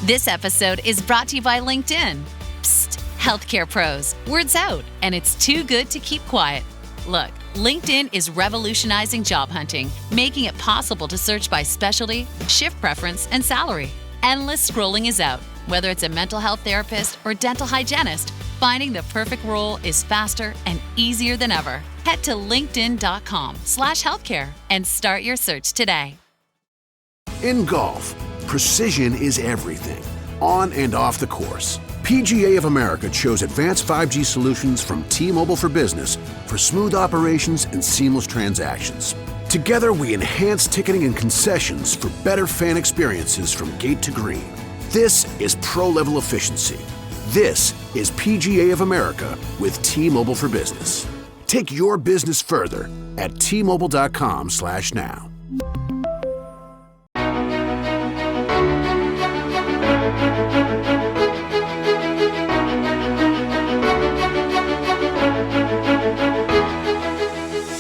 This episode is brought to you by LinkedIn. Psst, healthcare pros, word's out, and it's too good to keep quiet. Look, LinkedIn is revolutionizing job hunting, making it possible to search by specialty, shift preference, and salary. Endless scrolling is out. Whether it's a mental health therapist or dental hygienist, finding the perfect role is faster and easier than ever. Head to linkedin.com/healthcare and start your search today. In golf, precision is everything, on and off the course. PGA of America chose advanced 5G solutions from T-Mobile for Business for smooth operations and seamless transactions. Together, we enhance ticketing and concessions for better fan experiences from gate to green. This is pro-level efficiency. This is PGA of America with T-Mobile for Business. Take your business further at T-Mobile.com/now.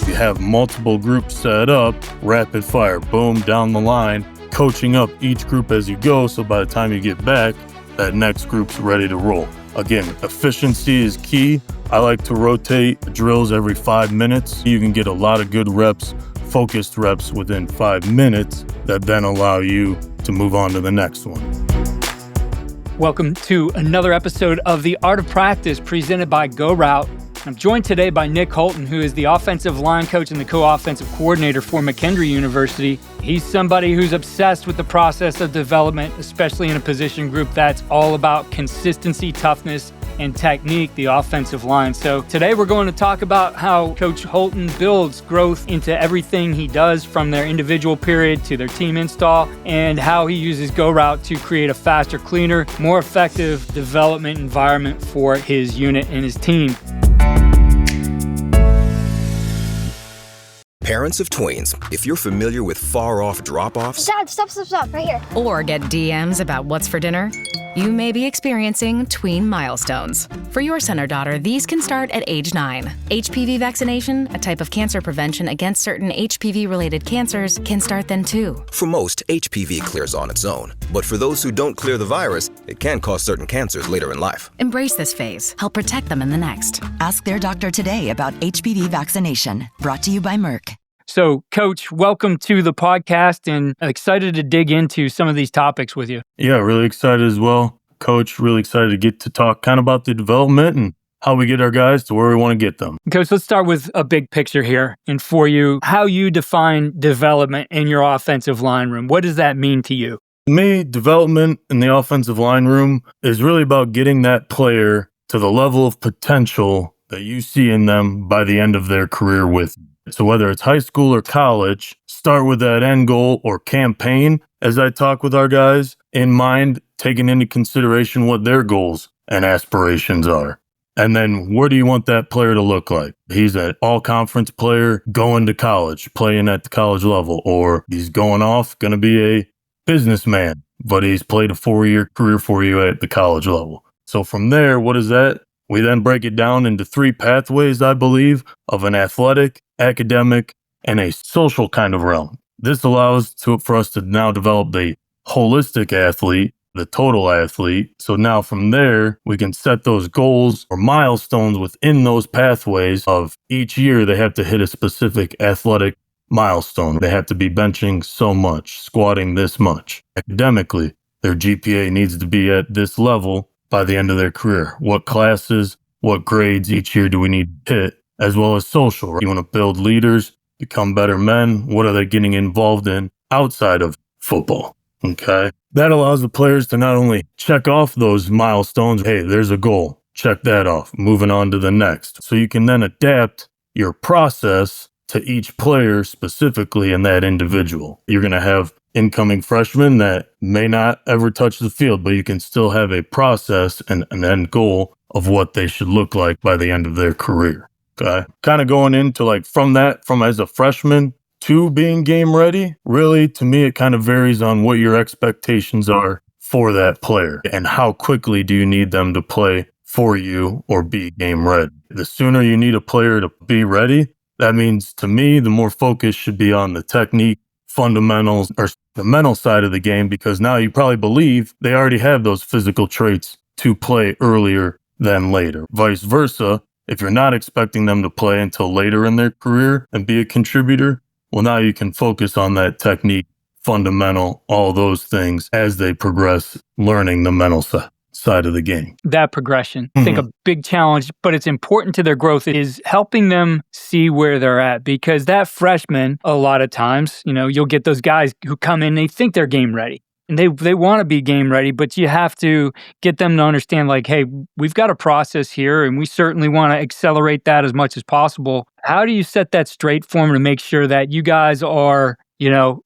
You have multiple groups set up, rapid fire, boom, down the line, coaching up each group as you go, so by the time you get back, that next group's ready to roll. Again, efficiency is key. I like to rotate drills every 5 minutes. You can get a lot of good reps, focused reps within 5 minutes that then allow you to move on to the next one. Welcome to another episode of The Art of Practice presented by GoRout. I'm joined today by Nick Holeton, who is the offensive line coach and the co-offensive coordinator for McKendree University. He's somebody who's obsessed with the process of development, especially in a position group that's all about consistency, toughness, and technique, the offensive line. So today we're going to talk about how Coach Holeton builds growth into everything he does, from their individual period to their team install, and how he uses GoRout to create a faster, cleaner, more effective development environment for his unit and his team. Parents of tweens, if you're familiar with far-off drop-offs... Dad, stop, right here. Or get DMs about what's for dinner, you may be experiencing tween milestones. For your son or daughter, these can start at age 9. HPV vaccination, a type of cancer prevention against certain HPV-related cancers, can start then too. For most, HPV clears on its own. But for those who don't clear the virus, it can cause certain cancers later in life. Embrace this phase. Help protect them in the next. Ask their doctor today about HPV vaccination. Brought to you by Merck. So, Coach, welcome to the podcast, and I'm excited to dig into some of these topics with you. Yeah, really excited as well. Coach, really excited to get to talk kind of about the development and how we get our guys to where we want to get them. Coach, let's start with a big picture here. And for you, how you define development in your offensive line room. What does that mean to you? To me, development in the offensive line room is really about getting that player to the level of potential that you see in them by the end of their career with you. So whether it's high school or college, start with that end goal or campaign, as I talk with our guys, in mind, taking into consideration what their goals and aspirations are. And then where do you want that player to look like? He's an all-conference player going to college, playing at the college level, or he's going off, going to be a businessman, but he's played a 4-year career for you at the college level. So from there, what is that? We then break it down into 3 pathways, I believe, of an athletic, academic, and a social kind of realm. This allows for us to now develop the holistic athlete, the total athlete. So now from there, we can set those goals or milestones within those pathways of each year. They have to hit a specific athletic milestone. They have to be benching so much, squatting this much. Academically, their GPA needs to be at this level by the end of their career. What classes, what grades each year do we need to hit, as well as social. You want to build leaders, become better men. What are they getting involved in outside of football? Okay. That allows the players to not only check off those milestones. Hey, there's a goal. Check that off. Moving on to the next. So you can then adapt your process to each player specifically in that individual. You're going to have incoming freshmen that may not ever touch the field, but you can still have a process and an end goal of what they should look like by the end of their career. Okay. Kind of going into from as a freshman to being game ready, really, to me, it kind of varies on what your expectations are for that player and how quickly do you need them to play for you or be game ready. The sooner you need a player to be ready, that means to me, the more focus should be on the technique, fundamentals, or the mental side of the game, because now you probably believe they already have those physical traits to play earlier than later. Vice versa, if you're not expecting them to play until later in their career and be a contributor, well, now you can focus on that technique, fundamental, all those things as they progress, learning the mental side of the game. That progression, I think a big challenge, but it's important to their growth, is helping them see where they're at. Because that freshman, a lot of times, you'll get those guys who come in, they think they're game ready. And they want to be game ready, but you have to get them to understand, like, hey, we've got a process here, and we certainly want to accelerate that as much as possible. How do you set that straight for them to make sure that you guys are,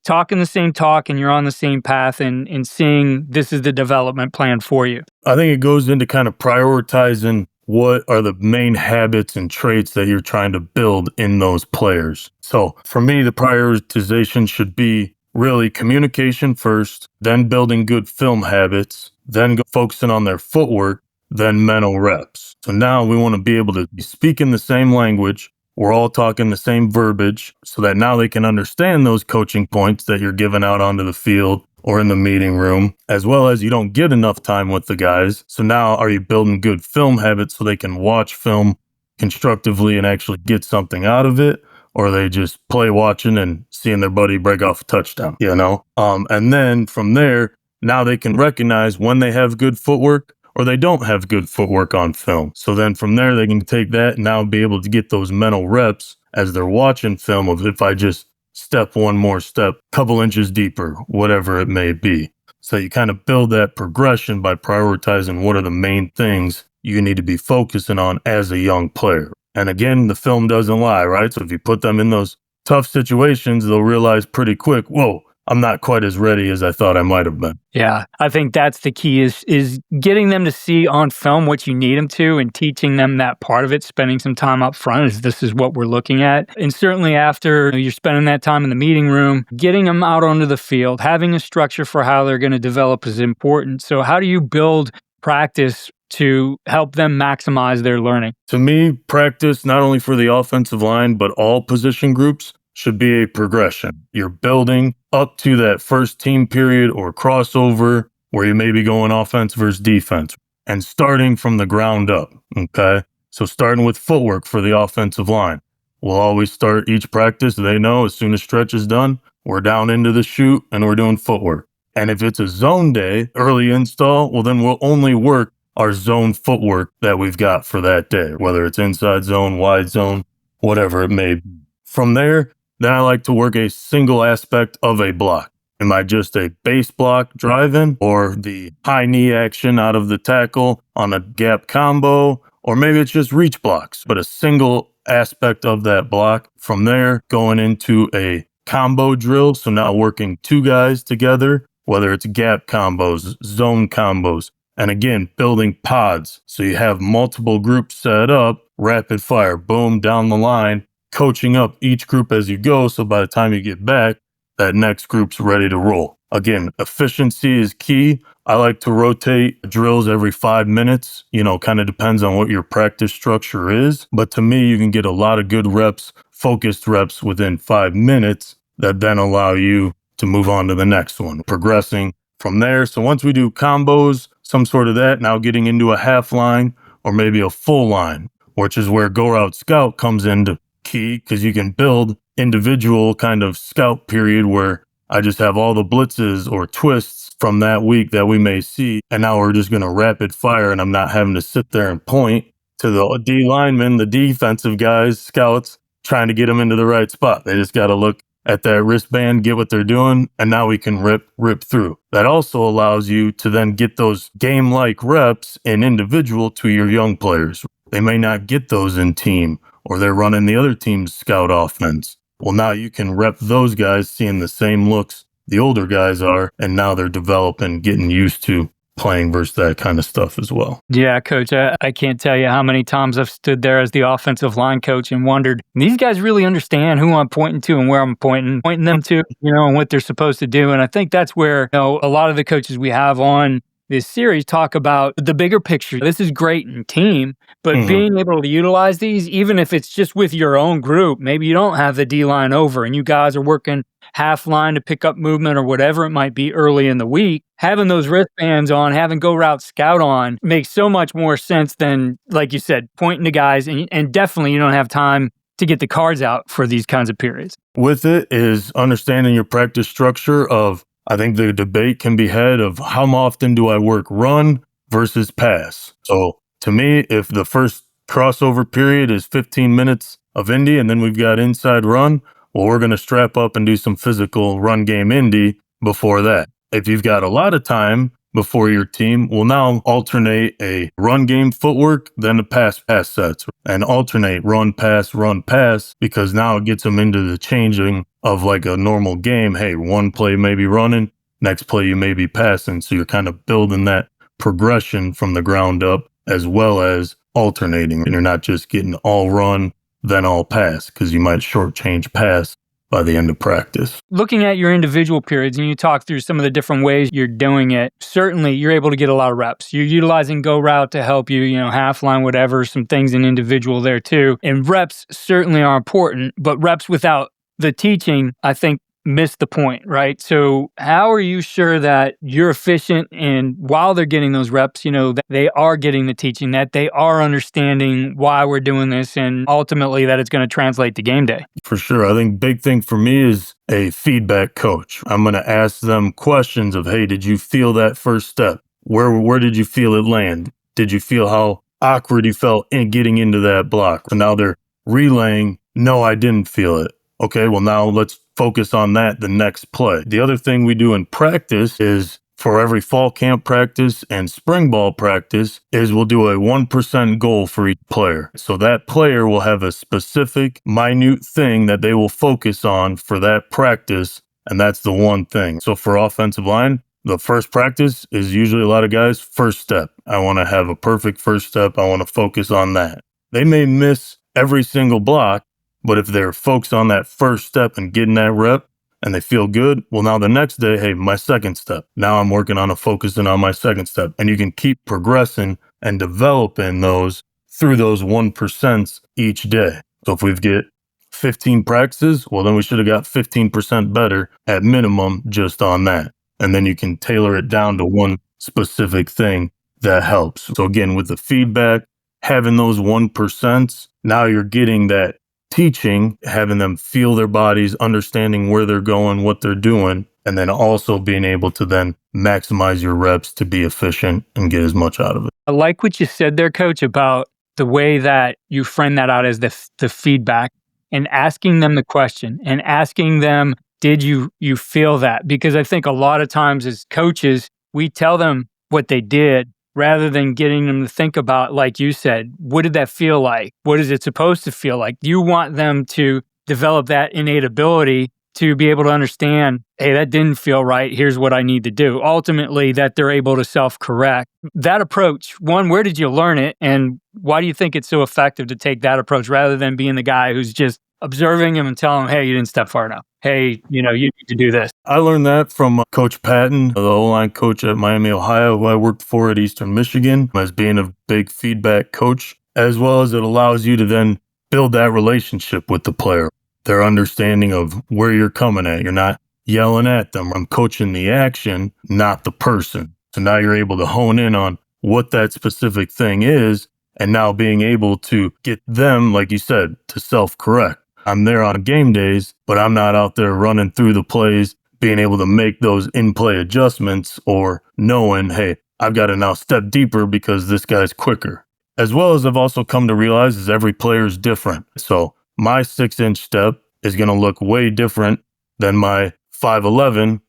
talking the same talk and you're on the same path and seeing this is the development plan for you? I think it goes into kind of prioritizing what are the main habits and traits that you're trying to build in those players. So for me, the prioritization should be really communication first, then building good film habits, then focusing on their footwork, then mental reps. So now we want to be able to be speaking the same language. We're all talking the same verbiage so that now they can understand those coaching points that you're giving out onto the field or in the meeting room, as well as you don't get enough time with the guys. So now are you building good film habits so they can watch film constructively and actually get something out of it? Or are they just play watching and seeing their buddy break off a touchdown, And then from there, now they can recognize when they have good footwork or they don't have good footwork on film. So then from there, they can take that and now be able to get those mental reps as they're watching film of, if I just step one more step, couple inches deeper, whatever it may be. So you kind of build that progression by prioritizing what are the main things you need to be focusing on as a young player. And again, the film doesn't lie, right? So if you put them in those tough situations, they'll realize pretty quick, whoa, I'm not quite as ready as I thought I might have been. Yeah, I think that's the key is getting them to see on film what you need them to and teaching them that part of it, spending some time up front as this is what we're looking at. And certainly after you're spending that time in the meeting room, getting them out onto the field, having a structure for how they're going to develop is important. So how do you build practice to help them maximize their learning? To me, practice, not only for the offensive line, but all position groups, should be a progression. You're building up to that first team period or crossover where you may be going offense versus defense and starting from the ground up, okay? So starting with footwork for the offensive line. We'll always start each practice. They know as soon as stretch is done, we're down into the chute and we're doing footwork. And if it's a zone day, early install, well, then we'll only work our zone footwork that we've got for that day, whether it's inside zone, wide zone, whatever it may be. From there, then I like to work a single aspect of a block. Am I just a base block driving or the high knee action out of the tackle on a gap combo, or maybe it's just reach blocks, but a single aspect of that block. From there, going into a combo drill. So now working two guys together, whether it's gap combos, zone combos, and again, building pods. So you have multiple groups set up, rapid fire, boom, down the line, coaching up each group as you go. So by the time you get back, that next group's ready to roll. Again, efficiency is key. I like to rotate drills every 5 minutes, kind of depends on what your practice structure is. But to me, you can get a lot of good reps, focused reps within 5 minutes that then allow you to move on to the next one, progressing from there. So once we do combos, some sort of that, now getting into a half line or maybe a full line, which is where GoRout Scout comes into key, because you can build individual kind of scout period where I just have all the blitzes or twists from that week that we may see. And now we're just going to rapid fire and I'm not having to sit there and point to the D linemen, the defensive guys, scouts, trying to get them into the right spot. They just got to look at that wristband, get what they're doing, and now we can rip through. That also allows you to then get those game-like reps in individual to your young players. They may not get those in team, or they're running the other team's scout offense. Well, now you can rep those guys seeing the same looks the older guys are, and now they're developing, getting used to playing versus that kind of stuff as well. Yeah, Coach, I can't tell you how many times I've stood there as the offensive line coach and wondered, these guys really understand who I'm pointing to and where I'm pointing them to, and what they're supposed to do. And I think that's where, a lot of the coaches we have on this series talk about the bigger picture. This is great in team, but being able to utilize these, even if it's just with your own group, maybe you don't have the D-line over and you guys are working half line to pick up movement or whatever it might be early in the week, having those wristbands on, having GoRout Scout on makes so much more sense than, like you said, pointing to guys, and definitely you don't have time to get the cards out for these kinds of periods. With it is understanding your practice structure of, I think the debate can be had of how often do I work run versus pass. So to me, if the first crossover period is 15 minutes of Indy and then we've got inside run, well, we're going to strap up and do some physical run game Indy before that. If you've got a lot of time before your team, we'll now alternate a run game footwork, then a pass sets, and alternate run, pass, because now it gets them into the changing of like a normal game. Hey, one play may be running, next play you may be passing. So you're kind of building that progression from the ground up as well as alternating. And you're not just getting all run, then all pass, because you might shortchange pass by the end of practice. Looking at your individual periods, and you talk through some of the different ways you're doing it, certainly you're able to get a lot of reps. You're utilizing GoRout to help you, half line, whatever, some things in individual there too. And reps certainly are important, but reps without the teaching, I think, miss the point, right? So how are you sure that you're efficient and while they're getting those reps, that they are getting the teaching, that they are understanding why we're doing this, and ultimately that it's going to translate to game day? For sure. I think big thing for me is a feedback coach. I'm going to ask them questions of, hey, did you feel that first step? Where did you feel it land? Did you feel how awkward you felt in getting into that block? So now they're relaying, no, I didn't feel it. Okay, well, now let's focus on that the next play. The other thing we do in practice is for every fall camp practice and spring ball practice is we'll do a 1% goal for each player. So that player will have a specific, minute thing that they will focus on for that practice, and that's the one thing. So for offensive line, the first practice is usually a lot of guys' first step. I want to have a perfect first step. I want to focus on that. They may miss every single block, but if they're focused on that first step and getting that rep and they feel good, well, now the next day, hey, my second step. Now I'm working on focusing on my second step. And you can keep progressing and developing those through those 1% each day. So if we get 15 practices, well, then we should have got 15% better at minimum just on that. And then you can tailor it down to one specific thing that helps. So again, with the feedback, having those 1%, now you're getting that teaching, having them feel their bodies, understanding where they're going, what they're doing, and then also being able to then maximize your reps to be efficient and get as much out of it. I like what you said there, Coach, about the way that you frame that out as the feedback and asking them the question and asking them, did you feel that? Because I think a lot of times as coaches, we tell them what they did, rather than getting them to think about, like you said, what did that feel like? What is it supposed to feel like? You want them to develop that innate ability to be able to understand, hey, that didn't feel right. Here's what I need to do. Ultimately, that they're able to self-correct. That approach, one, where did you learn it? And why do you think it's so effective to take that approach rather than being the guy who's just observing him and telling him, hey, you didn't step far enough. Hey, you need to do this. I learned that from Coach Patton, the O-line coach at Miami, Ohio, who I worked for at Eastern Michigan, as being a big feedback coach, as well as it allows you to then build that relationship with the player, their understanding of where you're coming at. You're not yelling at them. I'm coaching the action, not the person. So now you're able to hone in on what that specific thing is, and now being able to get them, like you said, to self-correct. I'm there on game days, but I'm not out there running through the plays, being able to make those in-play adjustments or knowing, hey, I've got to now step deeper because this guy's quicker. As well as I've also come to realize is every player is different. So my 6-inch step is going to look way different than my 5'11"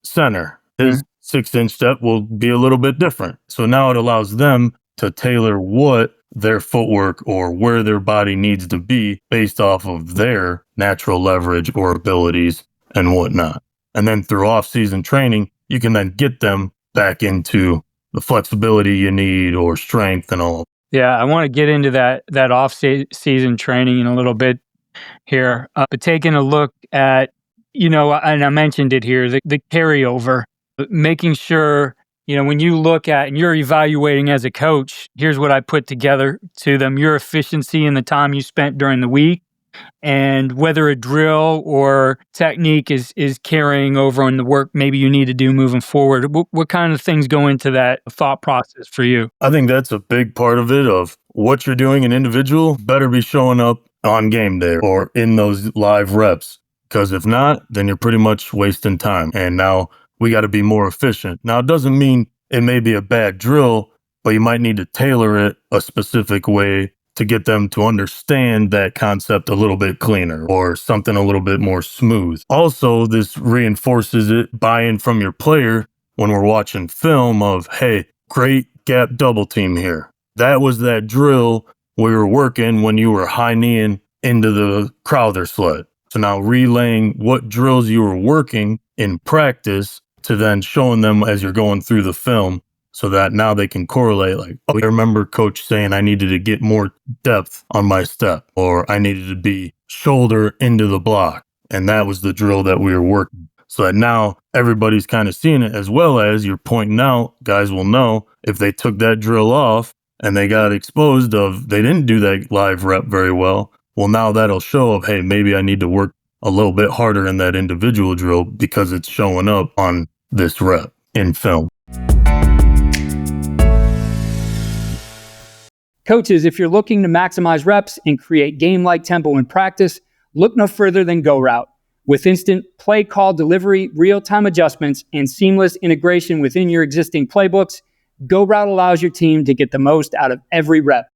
center. His 6-inch step will be a little bit different. So now it allows them to tailor what their footwork or where their body needs to be based off of their natural leverage or abilities and whatnot. And then through off-season training, you can then get them back into the flexibility you need or strength and all. Yeah, I want to get into that off-season training in a little bit here. But taking a look at, and I mentioned it here, the carryover, making sure, when you look at and you're evaluating as a coach, here's what I put together to them: your efficiency and the time you spent during the week, and whether a drill or technique is carrying over on the work maybe you need to do moving forward. What kind of things go into that thought process for you? I think that's a big part of it, of what you're doing in individual better be showing up on game day or in those live reps. Because if not, then you're pretty much wasting time. And now we got to be more efficient. Now, it doesn't mean it may be a bad drill, but you might need to tailor it a specific way to get them to understand that concept a little bit cleaner or something a little bit more smooth. Also, this reinforces it, buy-in from your player when we're watching film of, hey, great gap double team here. That was that drill we were working when you were high kneeing into the Crowther sled. So now relaying what drills you were working in practice to then showing them as you're going through the film, so that now they can correlate, like, oh, I remember coach saying I needed to get more depth on my step, or I needed to be shoulder into the block. And that was the drill that we were working. So that now everybody's kind of seeing it, as well as you're pointing out, guys will know if they took that drill off and they got exposed of they didn't do that live rep very well. Well, now that'll show of, hey, maybe I need to work a little bit harder in that individual drill because it's showing up on this rep in film. Coaches, if you're looking to maximize reps and create game-like tempo in practice, look no further than GoRout. With instant play call delivery, real-time adjustments, and seamless integration within your existing playbooks, GoRout allows your team to get the most out of every rep.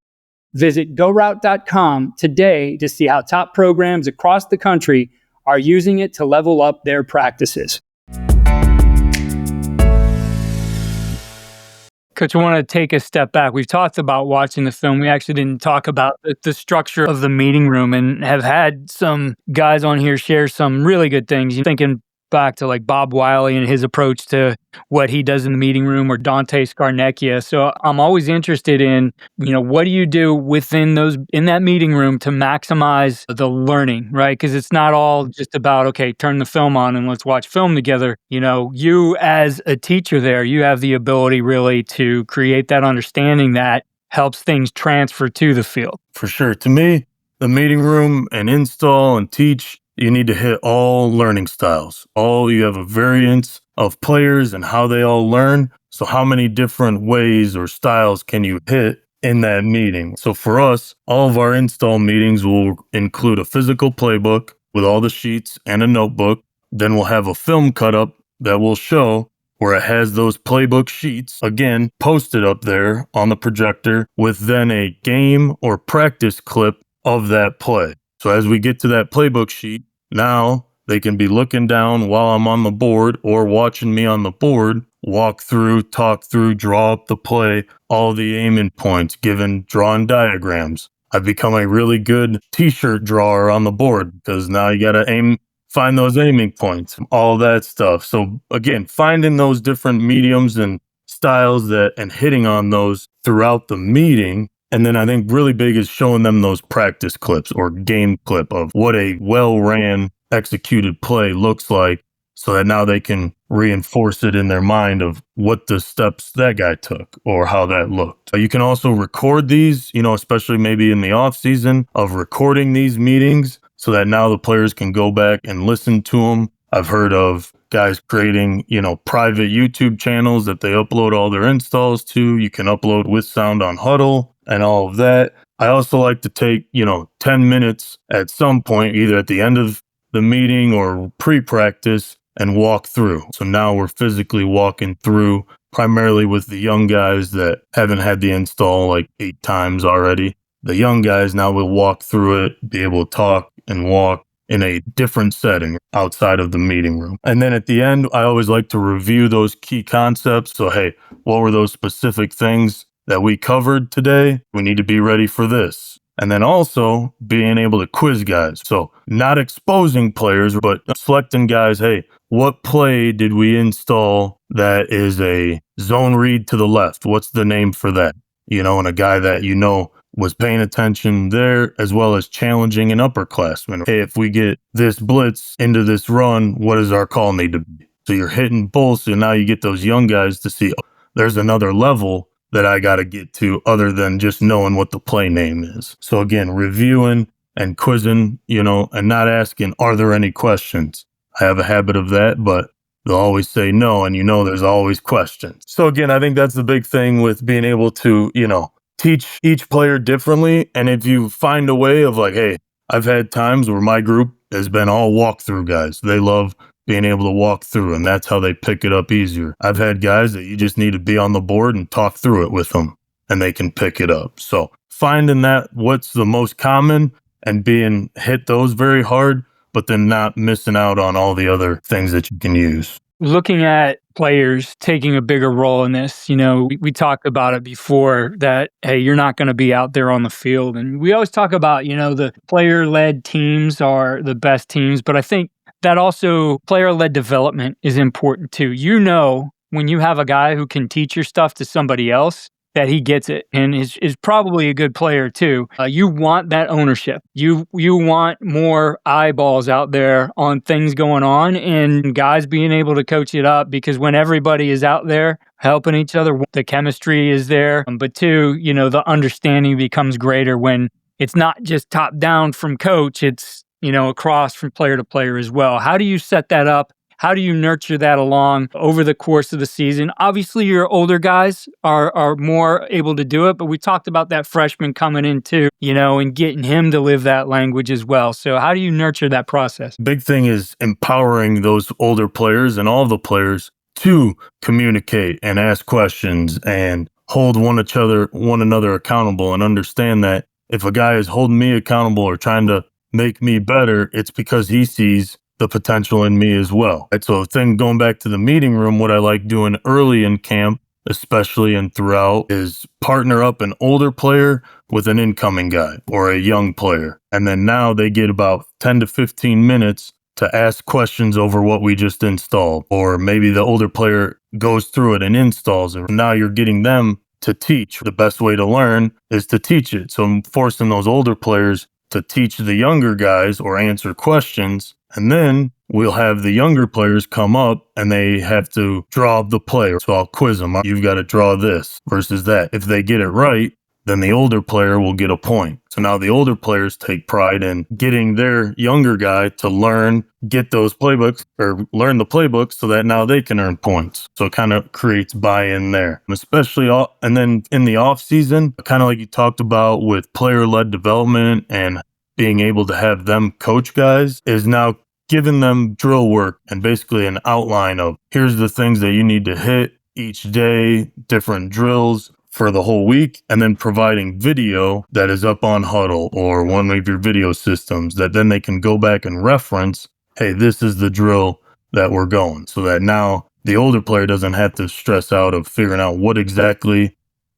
Visit GoRout.com today to see how top programs across the country are using it to level up their practices. Coach, I want to take a step back. We've talked about watching the film. We actually didn't talk about the structure of the meeting room, and have had some guys on here share some really good things. You're thinking back to like Bob Wiley and his approach to what he does in the meeting room, or Dante Scarnecchia. So I'm always interested in, what do you do in that meeting room to maximize the learning, right? Because it's not all just about, okay, turn the film on and let's watch film together. You as a teacher there, you have the ability really to create that understanding that helps things transfer to the field. For sure. To me, the meeting room and install and teach, you need to hit all learning styles. You have a variance of players and how they all learn. So how many different ways or styles can you hit in that meeting? So for us, all of our install meetings will include a physical playbook with all the sheets and a notebook. Then we'll have a film cut up that will show where it has those playbook sheets, again, posted up there on the projector with then a game or practice clip of that play. So as we get to that playbook sheet, now they can be looking down while I'm on the board or watching me on the board, walk through, talk through, draw up the play, all the aiming points, drawing diagrams. I've become a really good t-shirt drawer on the board because now you got to find those aiming points, all that stuff. So again, finding those different mediums and styles and hitting on those throughout the meeting. And then I think really big is showing them those practice clips or game clip of what a well-ran, executed play looks like, so that now they can reinforce it in their mind of what the steps that guy took or how that looked. You can also record these, especially maybe in the off season, of recording these meetings so that now the players can go back and listen to them. I've heard of guys creating, private YouTube channels that they upload all their installs to. You can upload with sound on Huddle and all of that. I also like to take, 10 minutes at some point, either at the end of the meeting or pre-practice, and walk through. So now we're physically walking through, primarily with the young guys that haven't had the install like 8 times already. The young guys now will walk through it, be able to talk and walk in a different setting outside of the meeting room. And then at the end, I always like to review those key concepts. So, hey, what were those specific things that we covered today? We need to be ready for this. And then also being able to quiz guys. So not exposing players, but selecting guys, hey, what play did we install that is a zone read to the left? What's the name for that? And a guy that was paying attention there, as well as challenging an upperclassman. Hey, if we get this blitz into this run, what does our call need to be? So you're hitting both. So now you get those young guys to see, there's another level that I got to get to other than just knowing what the play name is. So again, reviewing and quizzing, and not asking, are there any questions? I have a habit of that, but they'll always say no, and there's always questions. So again, I think that's the big thing with being able to, teach each player differently. And if you find a way of like, hey, I've had times where my group has been all walkthrough guys. They love being able to walk through, and that's how they pick it up easier. I've had guys that you just need to be on the board and talk through it with them, and they can pick it up. So finding that what's the most common and being hit those very hard, but then not missing out on all the other things that you can use. Looking at players taking a bigger role in this, we talked about it before that, hey, you're not going to be out there on the field. And we always talk about, the player-led teams are the best teams, but I think that also player-led development is important too. When you have a guy who can teach your stuff to somebody else, that he gets it and is probably a good player too. You want that ownership. You want more eyeballs out there on things going on and guys being able to coach it up, because when everybody is out there helping each other, the chemistry is there. But two, the understanding becomes greater when it's not just top down from coach, it's, across from player to player as well. How do you set that up? How do you nurture that along over the course of the season? Obviously, your older guys are more able to do it, but we talked about that freshman coming in too, and getting him to live that language as well. So how do you nurture that process? Big thing is empowering those older players and all the players to communicate and ask questions and hold one another accountable, and understand that if a guy is holding me accountable or trying to make me better, it's because he sees the potential in me as well. And so going back to the meeting room, what I like doing early in camp, especially and throughout, is partner up an older player with an incoming guy or a young player. And then now they get about 10 to 15 minutes to ask questions over what we just installed. Or maybe the older player goes through it and installs it. Now you're getting them to teach. The best way to learn is to teach it. So I'm forcing those older players to teach the younger guys or answer questions. And then we'll have the younger players come up and they have to draw the play. So I'll quiz them. You've got to draw this versus that. If they get it right, then the older player will get a point. So now the older players take pride in getting their younger guy to get those playbooks or learn the playbooks so that now they can earn points. So it kind of creates buy-in there, especially and then in the off season, kind of like you talked about with player-led development and being able to have them coach guys, is now giving them drill work and basically an outline of here's the things that you need to hit each day, different drills for the whole week, and then providing video that is up on Huddle or one of your video systems that then they can go back and reference, hey, this is the drill that we're going, so that now the older player doesn't have to stress out of figuring out what exactly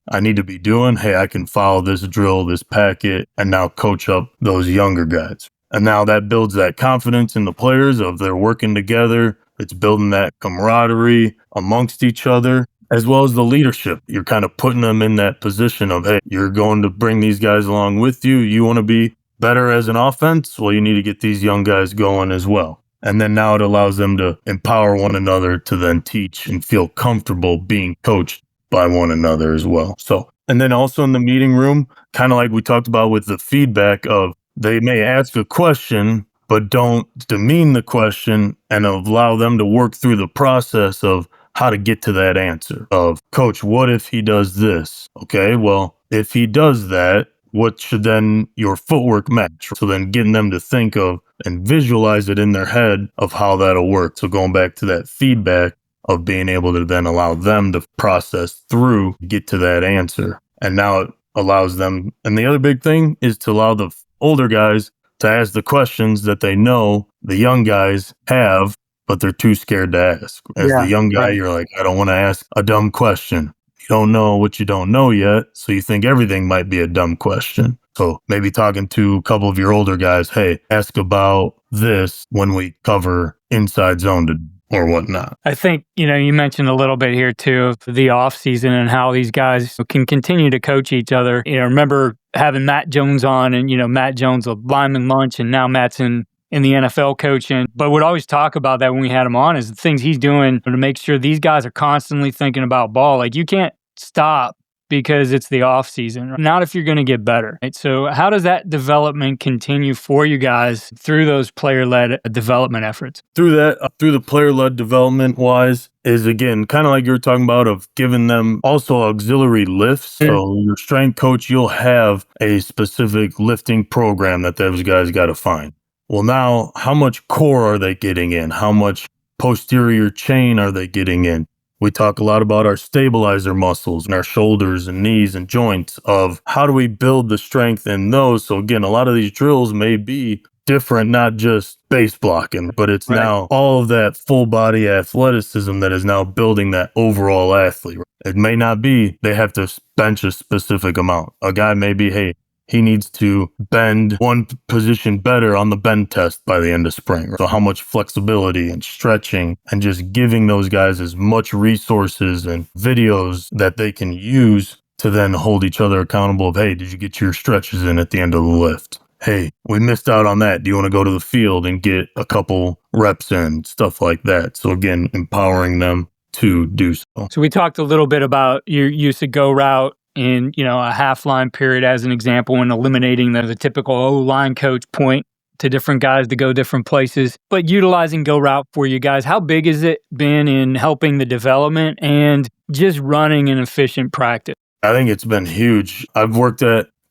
I need to be doing. Hey, I can follow this drill, this packet, and now coach up those younger guys. And now that builds that confidence in the players of they're working together. It's building that camaraderie amongst each other, as well as the leadership. You're kind of putting them in that position of, hey, you're going to bring these guys along with you. You want to be better as an offense? Well, you need to get these young guys going as well. And then now it allows them to empower one another to then teach and feel comfortable being coached by one another as well. So, and then also in the meeting room, kind of like we talked about with the feedback of, they may ask a question, but don't demean the question and allow them to work through the process of how to get to that answer of, coach, what if he does this? Okay, well, if he does that, what should then your footwork match? So then getting them to think of and visualize it in their head of how that'll work. So going back to that feedback of being able to then allow them to process through, get to that answer. And now it allows them. And the other big thing is to allow the older guys to ask the questions that they know the young guys have, but they're too scared to ask. As the young guy, you're like, I don't want to ask a dumb question. You don't know what you don't know yet, so you think everything might be a dumb question. So maybe talking to a couple of your older guys, hey, ask about this when we cover inside zone or whatnot. I think, you mentioned a little bit here too of the off season and how these guys can continue to coach each other. Remember having Matt Jones on, and Matt Jones of Lineman Lunch, and now Matt's in in the NFL coaching, but would always talk about that when we had him on, is the things he's doing to make sure these guys are constantly thinking about ball. Like, you can't stop because it's the off season, not if you're going to get better. Right? So how does that development continue for you guys through those player-led development efforts? Through the player-led development wise is, again, kind of like you were talking about, of giving them also auxiliary lifts. So your strength coach, you'll have a specific lifting program that those guys got to find. Well, now, how much core are they getting in? How much posterior chain are they getting in? We talk a lot about our stabilizer muscles and our shoulders and knees and joints, of how do we build the strength in those. So again, a lot of these drills may be different, not just base blocking, but it's now all of that full body athleticism that is now building that overall athlete. It may not be they have to bench a specific amount. A guy may be, hey, he needs to bend one position better on the bend test by the end of spring. So how much flexibility and stretching, and just giving those guys as much resources and videos that they can use to then hold each other accountable of, hey, did you get your stretches in at the end of the lift? Hey, we missed out on that. Do you want to go to the field and get a couple reps in? Stuff like that. So again, empowering them to do so. So we talked a little bit about your use of GoRout in, a half-line period as an example, and eliminating the typical O-line coach point to different guys to go different places. But utilizing GoRout for you guys, how big has it been in helping the development and just running an efficient practice? I think it's been huge. I've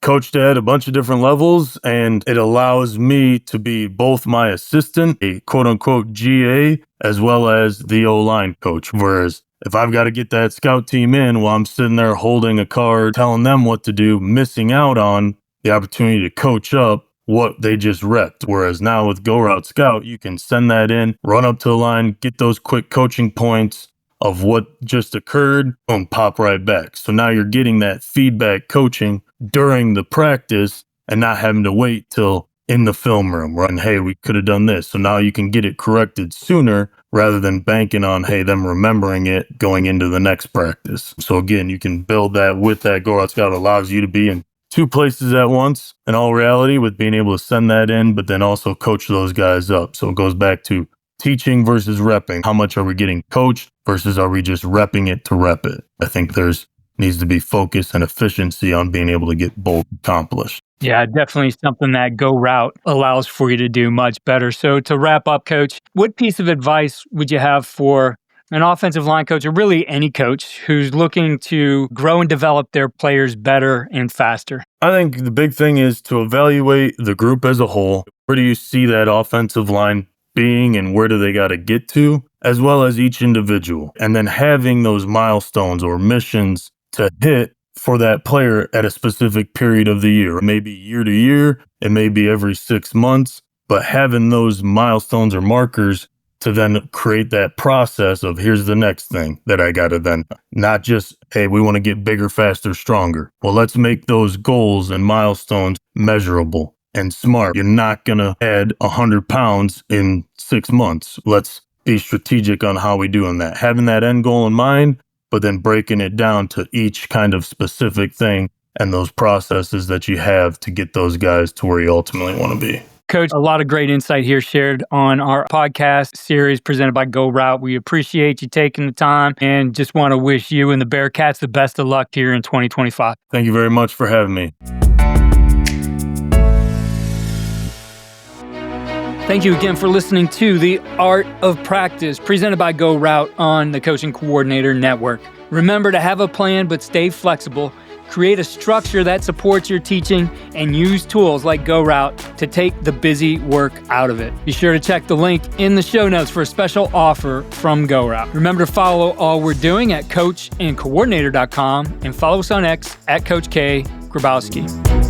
coached at a bunch of different levels, and it allows me to be both my assistant, a quote-unquote GA, as well as the O-line coach. Whereas if I've got to get that scout team in while I'm sitting there holding a card, telling them what to do, missing out on the opportunity to coach up what they just repped. Whereas now with GoRout Scout, you can send that in, run up to the line, get those quick coaching points of what just occurred, boom, pop right back. So now you're getting that feedback coaching during the practice and not having to wait till in the film room, right? And, hey, we could have done this. So now you can get it corrected sooner rather than banking on, hey, them remembering it going into the next practice. So again, you can build that with that GoRout Scout. It allows you to be in two places at once in all reality, with being able to send that in, but then also coach those guys up. So it goes back to teaching versus repping. How much are we getting coached versus are we just repping it to rep it? I think needs to be focus and efficiency on being able to get both accomplished. Yeah, definitely something that GoRout allows for you to do much better. So to wrap up, Coach, what piece of advice would you have for an offensive line coach, or really any coach who's looking to grow and develop their players better and faster? I think the big thing is to evaluate the group as a whole. Where do you see that offensive line being, and where do they got to get to, as well as each individual? And then having those milestones or missions to hit for that player at a specific period of the year. It may be year to year, it may be every 6 months, but having those milestones or markers to then create that process of, here's the next thing that I got to then, not just, hey, we want to get bigger, faster, stronger. Well, let's make those goals and milestones measurable and smart. You're not going to add 100 pounds in 6 months. Let's be strategic on how we doing that. Having that end goal in mind, but then breaking it down to each kind of specific thing and those processes that you have to get those guys to where you ultimately want to be. Coach, a lot of great insight here shared on our podcast series presented by GoRout. We appreciate you taking the time and just want to wish you and the Bearcats the best of luck here in 2025. Thank you very much for having me. Thank you again for listening to The Art of Practice, presented by GoRout on the Coaching Coordinator Network. Remember to have a plan, but stay flexible. Create a structure that supports your teaching and use tools like GoRout to take the busy work out of it. Be sure to check the link in the show notes for a special offer from GoRout. Remember to follow all we're doing at coachandcoordinator.com and follow us on X at Coach K Grabowski.